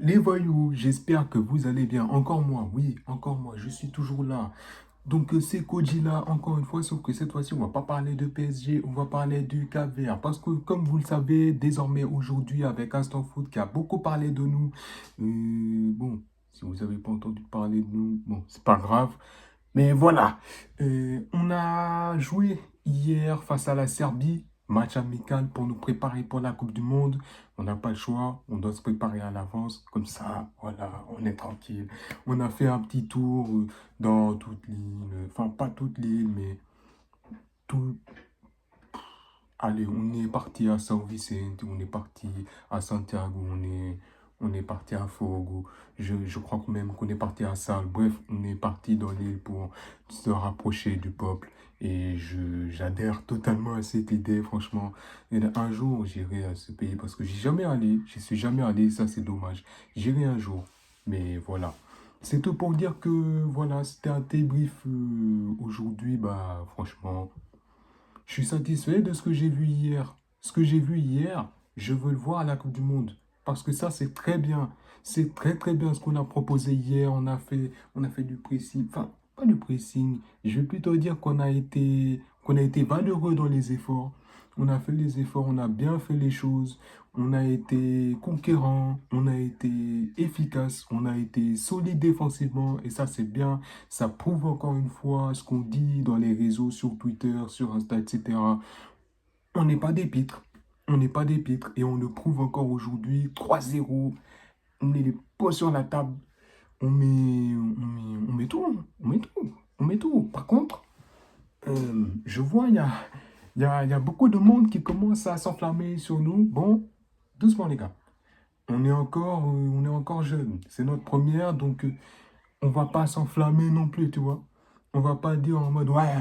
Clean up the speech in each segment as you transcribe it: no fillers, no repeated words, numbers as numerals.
les voyous, j'espère que vous allez bien. Encore moi, oui, encore moi, je suis toujours là. Donc c'est Koji là, encore une fois, sauf que cette fois-ci, on va pas parler de PSG, on va parler du Cap-Vert. Parce que comme vous le savez, désormais aujourd'hui, avec Instant Foot qui a beaucoup parlé de nous, bon, si vous n'avez pas entendu parler de nous, bon, c'est pas grave. Mais voilà, on a joué hier face à la Serbie, match amical pour nous préparer pour la Coupe du Monde. On n'a pas le choix, on doit se préparer à l'avance. Comme ça, voilà, on est tranquille. On a fait un petit tour dans toute l'île, enfin pas toute l'île, mais tout. Allez, on est parti à São Vicente, on est parti à Santiago, on est parti à Fogo. Je crois que même qu'on est parti à Sal. Bref, on est parti dans l'île pour se rapprocher du peuple. Et j'adhère totalement à cette idée, franchement. Et un jour, j'irai à ce pays parce que j'y jamais allé. Je suis jamais allé, ça c'est dommage. J'irai un jour. Mais voilà. C'est tout pour dire que voilà, c'était un débrief aujourd'hui. Bah, franchement. Je suis satisfait de ce que j'ai vu hier. Ce que j'ai vu hier, je veux le voir à la Coupe du Monde. Parce que ça, c'est très bien. C'est très, très bien ce qu'on a proposé hier. On a fait du pressing. Enfin, pas du pressing. Je vais plutôt dire qu'on a été valeureux dans les efforts. On a fait les efforts, on a bien fait les choses. On a été conquérant, on a été efficace, on a été solide défensivement. Et ça, c'est bien. Ça prouve encore une fois ce qu'on dit dans les réseaux, sur Twitter, sur Insta, etc. On n'est pas des pitres. On n'est pas des pitres. Et on le prouve encore aujourd'hui. 3-0. On met les pots sur la table. On met tout. On met tout. On met tout. Par contre, je vois, il y a beaucoup de monde qui commence à s'enflammer sur nous. Bon, doucement les gars. On est encore jeunes. C'est notre première, donc on va pas s'enflammer non plus, tu vois. On va pas dire en mode, ouais,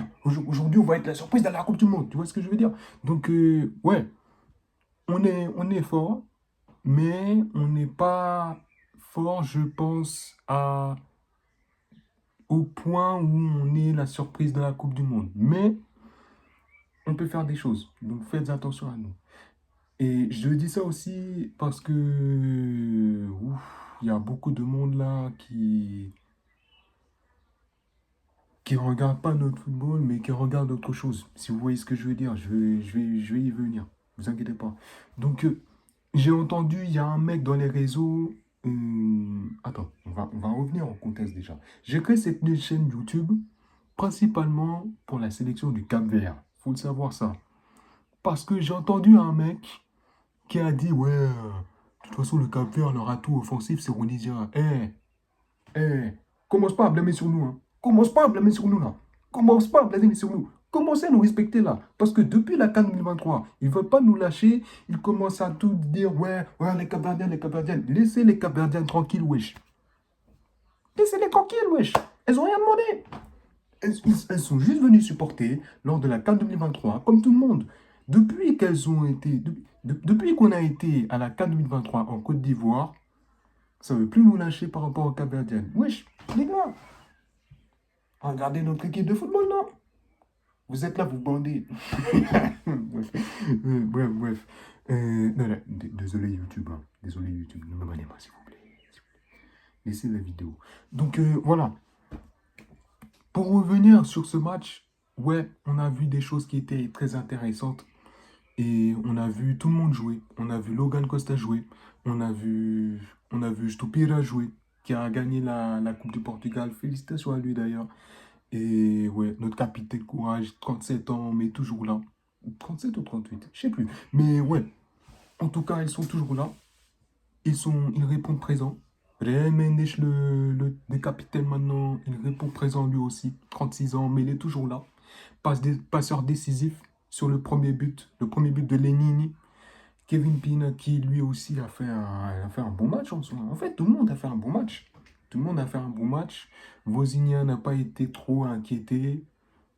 aujourd'hui, on va être la surprise de la Coupe du Monde. Tu vois ce que je veux dire? Donc, ouais, on est fort, mais on n'est pas fort, je pense, au point où on est la surprise de la Coupe du Monde. Mais on peut faire des choses. Donc, faites attention à nous. Et je dis ça aussi parce que, ouf, il y a beaucoup de monde là qui ne regarde pas notre football, mais qui regarde autre chose. Si vous voyez ce que je veux dire, je vais y venir. Ne vous inquiétez pas. Donc, j'ai entendu, il y a un mec dans les réseaux. Attends, on va revenir en contexte déjà. J'ai créé cette chaîne YouTube principalement pour la sélection du Cap-Vert. Faut le savoir ça. Parce que j'ai entendu un mec qui a dit, ouais, de toute façon, le Cap-Vert, leur atout offensif, c'est Ronisia. Commence pas à blâmer sur nous, hein. Commence pas à blâmer sur nous, là. Commence pas à blâmer sur nous. Commencez à nous respecter, là. Parce que depuis la CAN 2023, ils ne veulent pas nous lâcher. Ils commencent à tout dire, ouais, ouais, les Capverdiens, les Capverdiens. Laissez les Capverdiens tranquilles, wesh. Laissez-les tranquilles, wesh. Elles ont rien demandé. Elles sont juste venues supporter lors de la CAN 2023, comme tout le monde. Depuis qu'elles ont été, depuis qu'on a été à la CAN 2023 en Côte d'Ivoire, ça ne veut plus nous lâcher par rapport aux Capverdiennes. Wesh, les gars. Regardez notre équipe de football, non? Vous êtes là, vous bandez. Bref, bref. Non, non, désolé YouTube, hein. Désolé YouTube, ne me bannez pas, s'il vous plaît. Laissez la vidéo. Donc, voilà. Pour revenir sur ce match, ouais, on a vu des choses qui étaient très intéressantes. Et on a vu tout le monde jouer. On a vu Logan Costa jouer. On a vu Stupira jouer, qui a gagné la Coupe du Portugal. Félicitations à lui d'ailleurs. Et ouais, notre capitaine Courage, 37 ans, mais toujours là. 37 ou 38, je sais plus. Mais ouais, en tout cas, ils sont toujours là. Ils répondent présent. Réal Mendes, le capitaine maintenant, il répond présent lui aussi. 36 ans, mais il est toujours là. Passeur décisif sur le premier but de Lenini. Kevin Pina qui lui aussi a fait un bon match en soi. En fait, tout le monde a fait un bon match. Tout le monde a fait un bon match. Vozinha n'a pas été trop inquiété.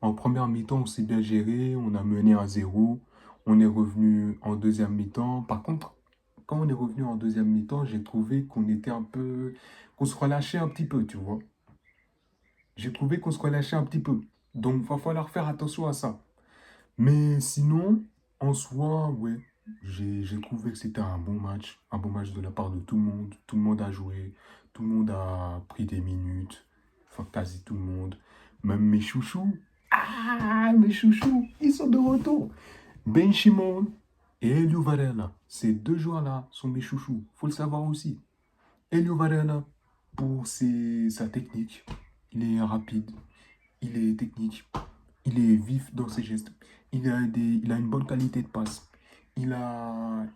En première mi-temps, on s'est bien géré. On a mené à 0. On est revenu en deuxième mi-temps. Par contre, quand on est revenu en deuxième mi-temps, j'ai trouvé qu'on se relâchait un petit peu, tu vois. J'ai trouvé qu'on se relâchait un petit peu. Donc, il va falloir faire attention à ça. Mais sinon, en soi, ouais. J'ai trouvé que c'était un bon match de la part de tout le monde. Tout le monde a joué, tout le monde a pris des minutes, enfin quasi tout le monde. Même mes chouchous, mes chouchous, ils sont de retour. Ben Chimon et Elio Varela, ces deux joueurs-là sont mes chouchous. Faut le savoir aussi. Elio Varela, pour sa technique, il est rapide, il est technique, il est vif dans ses gestes, il a une bonne qualité de passe, il a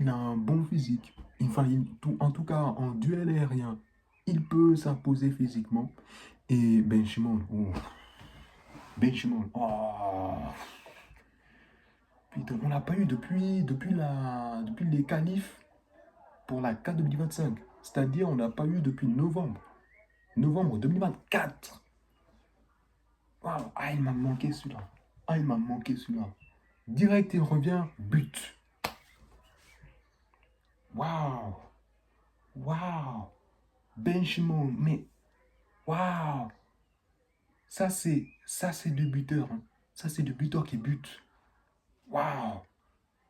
un bon physique. Enfin, en tout cas, en duel aérien, il peut s'imposer physiquement. Et Benchimol, Benchimol, putain, on l'a pas eu depuis les qualifs pour la CAN 2025. C'est-à-dire, on n'a pas eu depuis novembre 2024. Waouh, il m'a manqué celui-là. Il m'a manqué celui-là. Direct, il revient, but. Waouh, waouh. Benchimol, mais waouh. Ça c'est deux buteurs, hein. Ça, c'est deux buteurs qui butent. Waouh.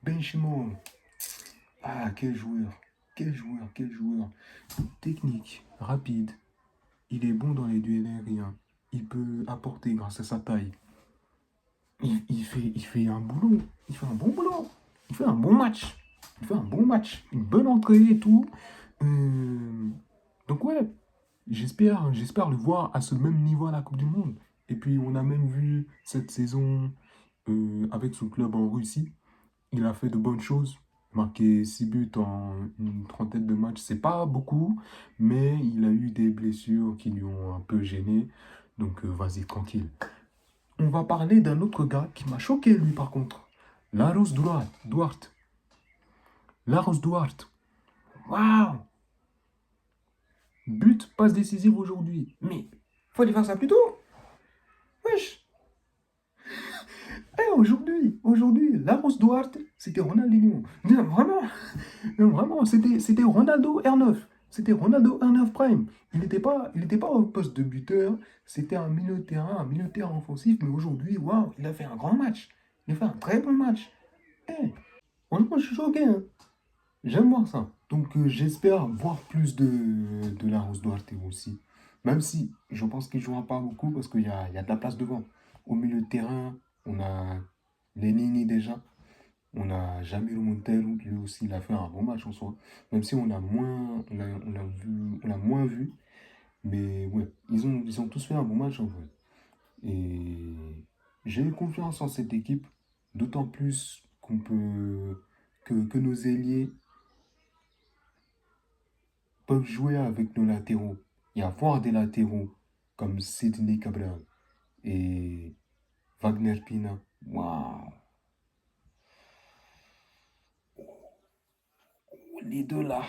Benchimol. Quel joueur. Quel joueur, quel joueur. Technique, rapide. Il est bon dans les duels aériens. Il peut apporter grâce à sa taille. Il fait un boulot. Il fait un bon boulot. Il fait un bon match. Il fait un bon match. Une bonne entrée et tout. Donc ouais, j'espère le voir à ce même niveau à la Coupe du Monde. Et puis on a même vu cette saison avec son club en Russie. Il a fait de bonnes choses. Marqué 6 buts en une trentaine de matchs, c'est pas beaucoup, mais il a eu des blessures qui lui ont un peu gêné. Donc vas-y, tranquille. On va parler d'un autre gars qui m'a choqué, lui, par contre. Laros Duarte. Laros Duarte. Waouh! But, passe décisive aujourd'hui. Mais, faut aller faire ça plus tôt. Wesh! Aujourd'hui, Laros Duarte, c'était Ronaldinho. Non, vraiment, non, vraiment, c'était Ronaldo R9. C'était Ronaldo R9 Prime. Il n'était pas au poste de buteur. C'était un milieu de terrain offensif. Mais aujourd'hui, waouh, il a fait un grand match. Il a fait un très bon match. Eh, franchement, je suis choqué, hein. J'aime voir ça. Donc, j'espère voir plus de la Rose Duarte aussi. Même si je pense qu'il ne jouera pas beaucoup parce qu'il y a de la place devant. Au milieu de terrain, on a Lenini déjà. On a Jamiro Montero, lui aussi, il a fait un bon match en soi. Même si on l'a moins vu. Mais ouais, ils ont tous fait un bon match en vrai. Et j'ai confiance en cette équipe. D'autant plus que nos ailiers peuvent jouer avec nos latéraux et avoir des latéraux comme Sidney Cabral et Wagner Pina. Waouh! Les deux là,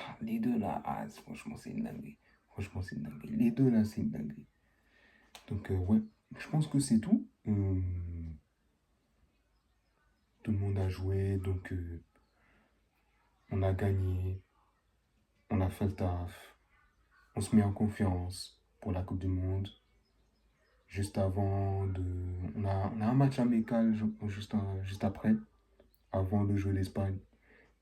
franchement, c'est une dinguerie. Franchement, c'est une dinguerie. Les deux là, c'est une dinguerie. Donc, ouais, je pense que c'est tout. Tout le monde a joué, donc on a gagné, on a fait le taf, on se met en confiance pour la Coupe du Monde. Juste avant de. On a un match amical juste après, avant de jouer l'Espagne.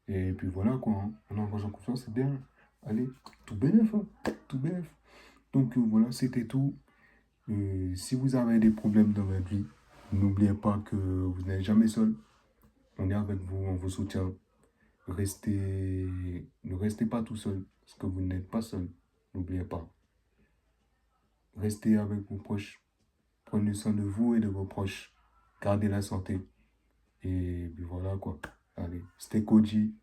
Et puis voilà quoi, hein. On est en confiance, c'est bien. Allez, tout bénef, hein. Tout bénef. Donc voilà, c'était tout. Si vous avez des problèmes dans votre vie, n'oubliez pas que vous n'êtes jamais seul. On est avec vous, on vous soutient. Ne restez pas tout seul, parce que vous n'êtes pas seul. N'oubliez pas. Restez avec vos proches. Prenez soin de vous et de vos proches. Gardez la santé. Et puis voilà quoi. Allez, c'était Koji.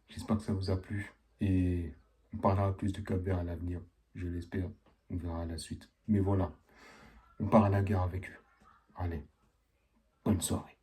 J'espère que ça vous a plu. Et on parlera plus du Cap-Vert à l'avenir. Je l'espère. On verra la suite. Mais voilà, on part à la guerre avec eux. Allez, bonne soirée.